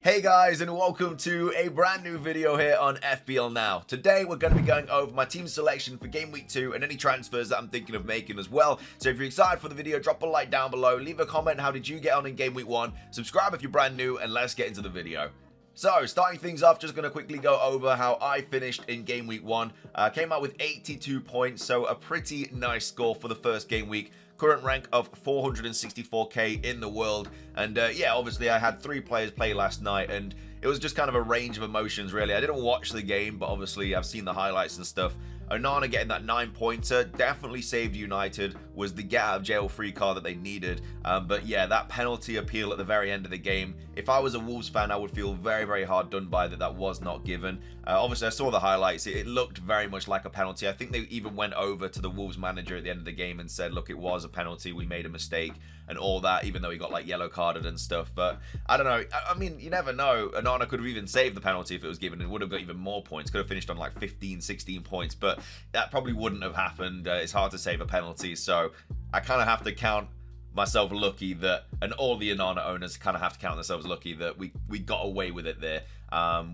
Hey guys, and welcome to a brand new video here on FPL Now. Today we're going to be going over my team selection for Game Week 2 and any transfers that I'm thinking of making as well. So if you're excited for the video, drop a like down below, leave a comment, how did you get on in Game Week 1, subscribe if you're brand new, and let's get into the video. So, starting things off, just going to quickly go over how I finished in Game Week 1. Came out with 82 points, so a pretty nice score for the first game week. Current rank of 464k in the world, and yeah, obviously I had 3 players play last night, and it was just kind of a range of emotions really. I didn't watch the game, but obviously I've seen the highlights and stuff. Onana getting that 9-pointer definitely saved United, was the get out of jail free card that they needed. But yeah, that penalty appeal at the very end of the game, if I was a Wolves fan, I would feel very, very hard done by that was not given. Obviously I saw the highlights, it looked very much like a penalty. I think they even went over to the Wolves manager at the end of the game and said, look, it was a penalty, we made a mistake and all that, even though he got like yellow carded and stuff. But I don't know, I mean, you never know. Onana could have even saved the penalty if it was given and would have got even more points, could have finished on like 15, 16 points, but that probably wouldn't have happened. It's hard to save a penalty, so I kind of have to count myself lucky that, and all the Onana owners kind of have to count themselves lucky that we got away with it there.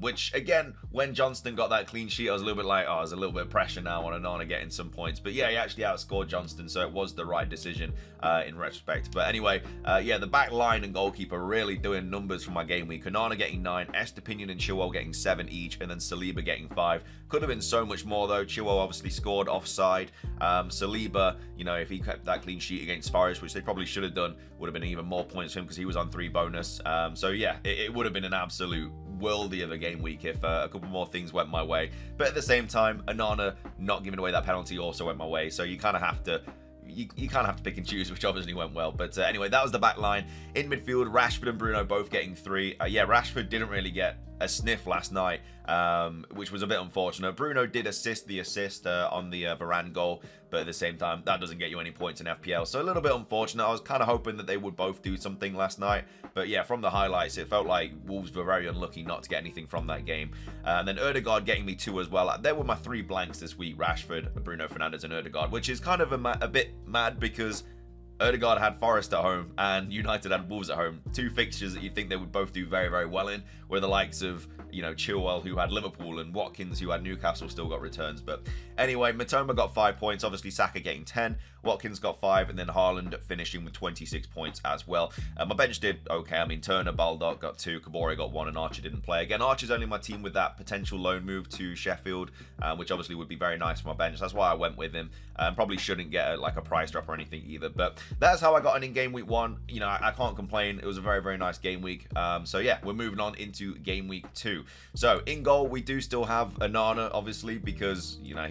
Which again, when Johnston got that clean sheet, I was a little bit like, oh, there's a little bit of pressure now on Onana getting some points. But yeah, he actually outscored Johnston, so it was the right decision in retrospect. But anyway, yeah, the back line and goalkeeper really doing numbers for my game week. Onana getting 9, Estepinian and Chilwell getting 7 each, and then Saliba getting 5. Could have been so much more though. Chilwell obviously scored offside. Saliba, you know, if he kept that clean sheet against Forest, which they probably should have done, would have been even more points for him because he was on 3 bonus. So yeah, it would have been an absolute worldy of a game week if a couple more things went my way. But at the same time, Onana not giving away that penalty also went my way. So you kind of have to you kind of have to pick and choose, which obviously went well. But anyway, that was the back line. In midfield, Rashford and Bruno both getting 3. Yeah, Rashford didn't really get a sniff last night, which was a bit unfortunate. Bruno did assist the assist on the Varane goal, but at the same time, that doesn't get you any points in FPL. So a little bit unfortunate. I was kind of hoping that they would both do something last night. But yeah, from the highlights, it felt like Wolves were very unlucky not to get anything from that game. And then Ødegaard getting me 2 as well. There were my 3 blanks this week, Rashford, Bruno Fernandes and Ødegaard, which is kind of a bit mad because Ødegaard had Forest at home and United had Wolves at home. 2 fixtures that you'd think they would both do very, very well in, where the likes of, you know, Chilwell, who had Liverpool, and Watkins, who had Newcastle, still got returns. But anyway, Matoma got 5 points. Obviously, Saka getting 10. Watkins got 5, and then Haaland finishing with 26 points as well. My bench did okay. I mean, Turner, Baldock got 2, Kabore got 1, and Archer didn't play. Again, Archer's only my team with that potential loan move to Sheffield, which obviously would be very nice for my bench. That's why I went with him. Probably shouldn't get like a price drop or anything either. But that's how I got in game week 1. You know, I can't complain. It was a very, very nice game week. So yeah, we're moving on into game week 2. So in goal, we do still have Onana, obviously, because, you know,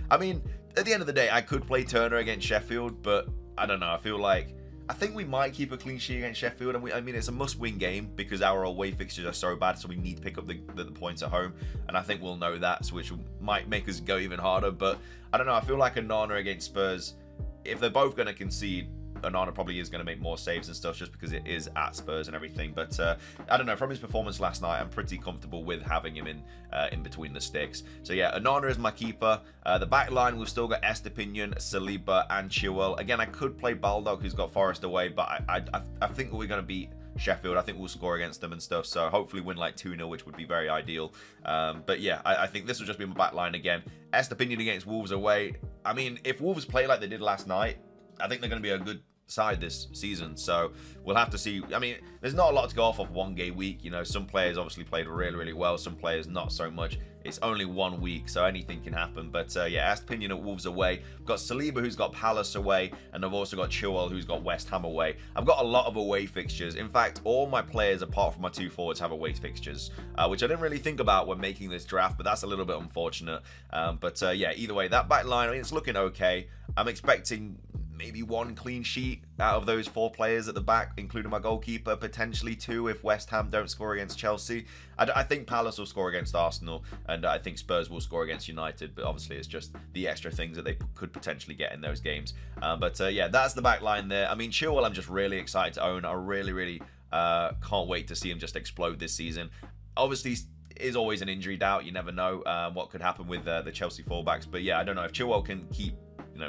I mean, at the end of the day, I could play Turner against Sheffield, but I don't know. I think we might keep a clean sheet against Sheffield, and I mean, it's a must-win game because our away fixtures are so bad, so we need to pick up the points at home, and I think we'll know that, which might make us go even harder. But I don't know. I feel like Onana against Spurs, if they're both going to concede, Onana probably is going to make more saves and stuff just because it is at Spurs and everything. But I don't know, from his performance last night, I'm pretty comfortable with having him in between the sticks. So yeah, Onana is my keeper. The back line, we've still got Estepinian, Saliba and Chilwell. Again, I could play Baldock, who's got Forest away, but I think we're going to beat Sheffield. I think we'll score against them and stuff, so hopefully win like 2-0, which would be very ideal. But yeah, I think this will just be my back line again. Estepinian against Wolves away. I mean, if Wolves play like they did last night, I think they're going to be a good side this season, so we'll have to see. I mean, there's not a lot to go off of 1 game week. You know, some players obviously played really, really well, some players not so much. It's only 1 week, so anything can happen. But yeah, Estepinian at Wolves away. I've got Saliba, who's got Palace away, and I've also got Chilwell, who's got West Ham away. I've got a lot of away fixtures. In fact, all my players apart from my 2 forwards have away fixtures, which I didn't really think about when making this draft, but that's a little bit unfortunate. But yeah, either way, that back line, I mean, it's looking okay. I'm expecting maybe 1 clean sheet out of those 4 players at the back, including my goalkeeper, potentially 2 if West Ham don't score against Chelsea. I think Palace will score against Arsenal, and I think Spurs will score against United, but obviously it's just the extra things that they could potentially get in those games. But yeah, that's the back line there. I mean, Chilwell, I'm just really excited to own. I really can't wait to see him just explode this season. Obviously, is always an injury doubt. You never know what could happen with the Chelsea fullbacks. But yeah, I don't know if Chilwell can keep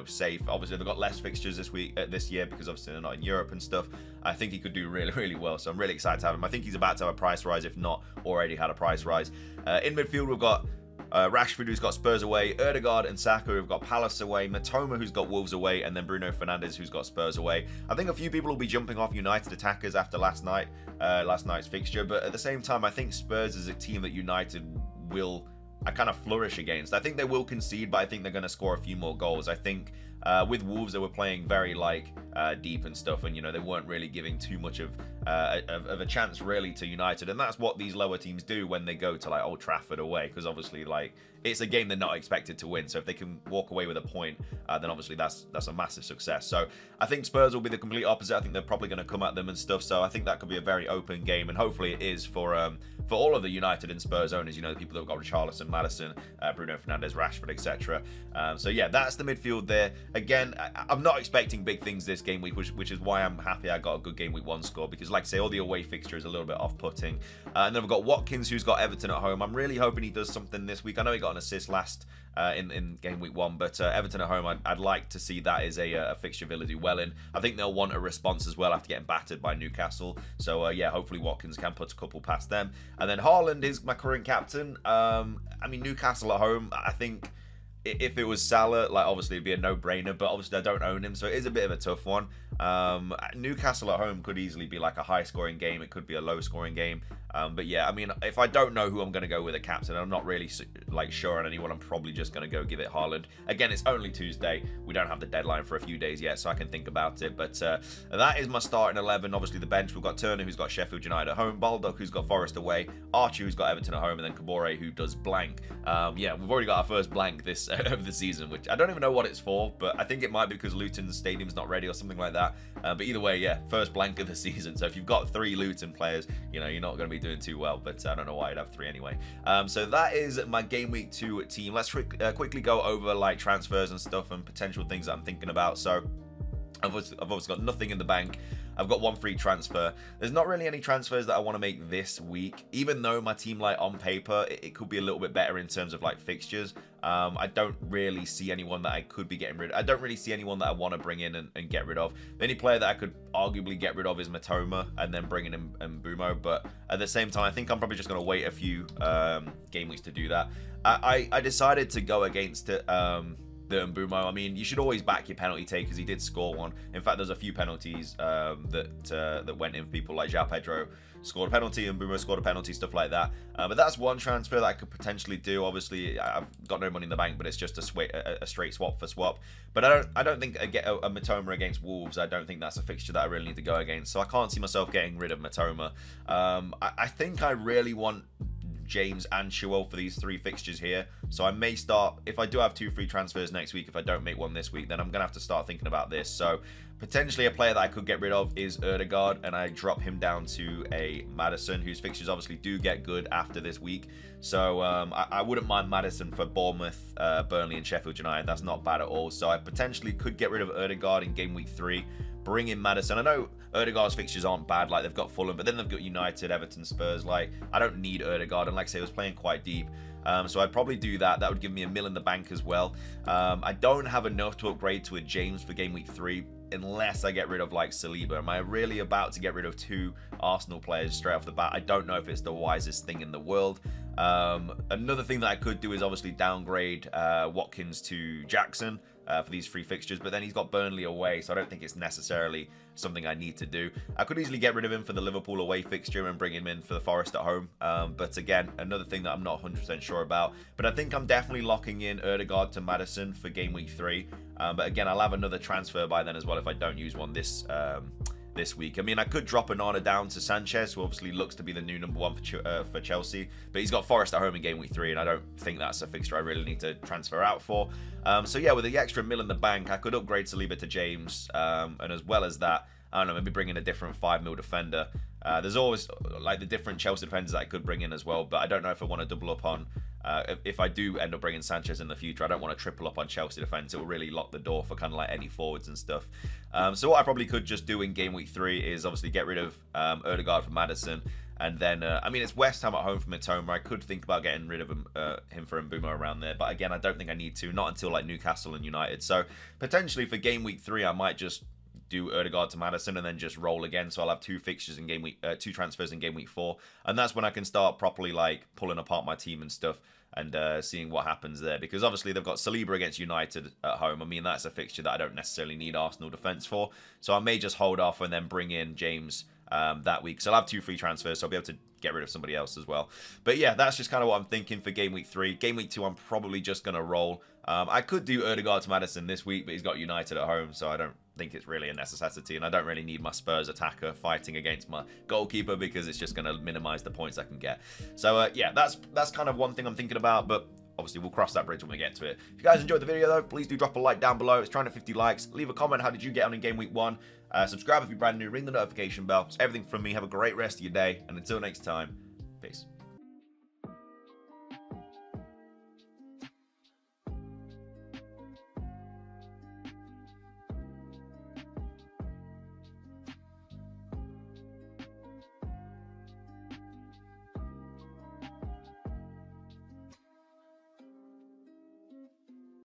safe. Obviously, they've got less fixtures this year because obviously they're not in Europe and stuff. I think he could do really, really well. So I'm really excited to have him. I think he's about to have a price rise, if not already had a price rise. In midfield, we've got Rashford, who's got Spurs away, Ødegaard and Saka, who've got Palace away, Matoma, who's got Wolves away, and then Bruno Fernandes, who's got Spurs away. I think a few people will be jumping off United attackers after last night's fixture, but at the same time, I think Spurs is a team that United will kind of flourish against. I think they will concede, but I think they're going to score a few more goals. I think with Wolves, they were playing very deep and stuff, and they weren't really giving too much of a chance really to United, and that's what these lower teams do when they go to Old Trafford away, because obviously it's a game they're not expected to win. So if they can walk away with a point, then obviously that's a massive success. So I think Spurs will be the complete opposite. I think they're probably going to come at them and stuff. So I think that could be a very open game, and hopefully it is for all of the United and Spurs owners. The people that have got Richarlison, Maddison, Bruno Fernandes, Rashford, etc. So yeah, that's the midfield there. Again, I'm not expecting big things this game week, which is why I'm happy I got a good game week 1 score, because like I say, all the away fixture is a little bit off-putting. And then we've got Watkins, who's got Everton at home. I'm really hoping he does something this week. I know he got an assist last in game week 1, but Everton at home, I'd like to see that as a fixture Villa do well in. I think they'll want a response as well after getting battered by Newcastle. So yeah, hopefully Watkins can put a couple past them. And then Haaland is my current captain. I mean, Newcastle at home, I think if it was Salah, obviously it'd be a no-brainer, but obviously I don't own him, so it is a bit of a tough one. Newcastle at home could easily be a high-scoring game. It could be a low-scoring game. But yeah, I mean, if I don't know who I'm going to go with a captain, I'm not really sure on anyone, I'm probably just going to go give it Haaland. Again, it's only Tuesday. We don't have the deadline for a few days yet, so I can think about it. But that is my starting 11. Obviously, the bench, we've got Turner, who's got Sheffield United at home, Baldock, who's got Forest away, Archie, who's got Everton at home, and then Kabore, who does blank. Yeah, we've already got our first blank this of the season, which I don't even know what it's for, but I think it might be because Luton's stadium's not ready or something like that. But either way, yeah, first blank of the season. So if you've got 3 Luton players, you're not going to be doing too well, but I don't know why I'd have 3 anyway. So that is my game week 2 team. Let's quickly go over transfers and stuff and potential things that I'm thinking about. So I've obviously got nothing in the bank. I've got 1 free transfer. There's not really any transfers that I want to make this week, even though my team on paper, it could be a little bit better in terms of fixtures. I don't really see anyone that I could be getting rid of. I don't really see anyone that I want to bring in and get rid of. The only player that I could arguably get rid of is Matoma and then bring in Mbumo, but at the same time, I think I'm probably just going to wait a few game weeks to do that. I decided to go against it. The Mbumo. I mean, you should always back your penalty takers. He did score one. In fact, there's a few penalties that went in for people like João Pedro scored a penalty, and Mbumo scored a penalty, stuff like that. But that's one transfer that I could potentially do. Obviously, I've got no money in the bank, but it's just a straight swap for swap. But I don't think I get a Matoma against Wolves. I don't think that's a fixture that I really need to go against. So I can't see myself getting rid of Matoma. I think I really want James and Chilwell for these 3 fixtures here. So I may start, if I do have 2 free transfers next week, if I don't make one this week, then I'm going to have to start thinking about this. So potentially a player that I could get rid of is Ødegaard, and I drop him down to a Maddison, whose fixtures obviously do get good after this week. So I wouldn't mind Maddison for Bournemouth, Burnley and Sheffield United. That's not bad at all. So I potentially could get rid of Ødegaard in game week 3. Bring in Maddison. I know Ødegaard's fixtures aren't bad, they've got Fulham, but then they've got United, Everton, Spurs. I don't need Ødegaard, and like I say, I was playing quite deep. So I'd probably do that. That would give me a mil in the bank as well. I don't have enough to upgrade to a James for game week 3 unless I get rid of Saliba. Am I really about to get rid of 2 Arsenal players straight off the bat? I don't know if it's the wisest thing in the world. Another thing that I could do is obviously downgrade Watkins to Jackson for these 3 fixtures, but then he's got Burnley away, so I don't think it's necessarily something I need to do. I could easily get rid of him for the Liverpool away fixture and bring him in for the Forest at home, but again, another thing that I'm not 100% sure about. But I think I'm definitely locking in Ødegaard to Maddison for game week 3, but again, I'll have another transfer by then as well if I don't use one this week. I mean, I could drop Onana down to Sanchez, who obviously looks to be the new number 1 for Chelsea, but he's got Forest at home in game week 3, and I don't think that's a fixture I really need to transfer out for. So yeah, with the extra mil in the bank, I could upgrade Saliba to James, and as well as that, I don't know, maybe bring in a different 5 mil defender. There's always the different Chelsea defenders that I could bring in as well, but I don't know if I want to double up on. If I do end up bringing Sanchez in the future, I don't want to triple up on Chelsea defense. It will really lock the door for kind of any forwards and stuff. So what I probably could just do in game week 3 is obviously get rid of Ødegaard for Maddison, And then, I mean, it's West Ham at home for Mitoma. I could think about getting rid of him for Mbeumo around there. But again, I don't think I need to. Not until like Newcastle and United. So potentially for game week 3, I might just do Odegaard to Maddison and then just roll again. So I'll have 2 fixtures in game week, 2 transfers in game week 4. And that's when I can start properly like pulling apart my team and stuff. And seeing what happens there. Because obviously they've got Saliba against United at home. I mean, that's a fixture that I don't necessarily need Arsenal defence for. So I may just hold off and then bring in James that week. So I'll have 2 free transfers. So I'll be able to get rid of somebody else as well. But yeah, that's just kind of what I'm thinking for game week 3. Game week 2, I'm probably just going to roll. I could do Odegaard to Maddison this week, but he's got United at home. So I don't think it's really a necessity, and I don't really need my Spurs attacker fighting against my goalkeeper because it's just going to minimize the points I can get. So yeah, that's kind of one thing I'm thinking about, but obviously we'll cross that bridge when we get to it. If you guys enjoyed the video though, please do drop a like down below. It's trying to 50 likes. Leave a comment, how did you get on in game week 1? Subscribe if you're brand new, ring the notification bell. It's everything from me. Have a great rest of your day, and until next time, peace.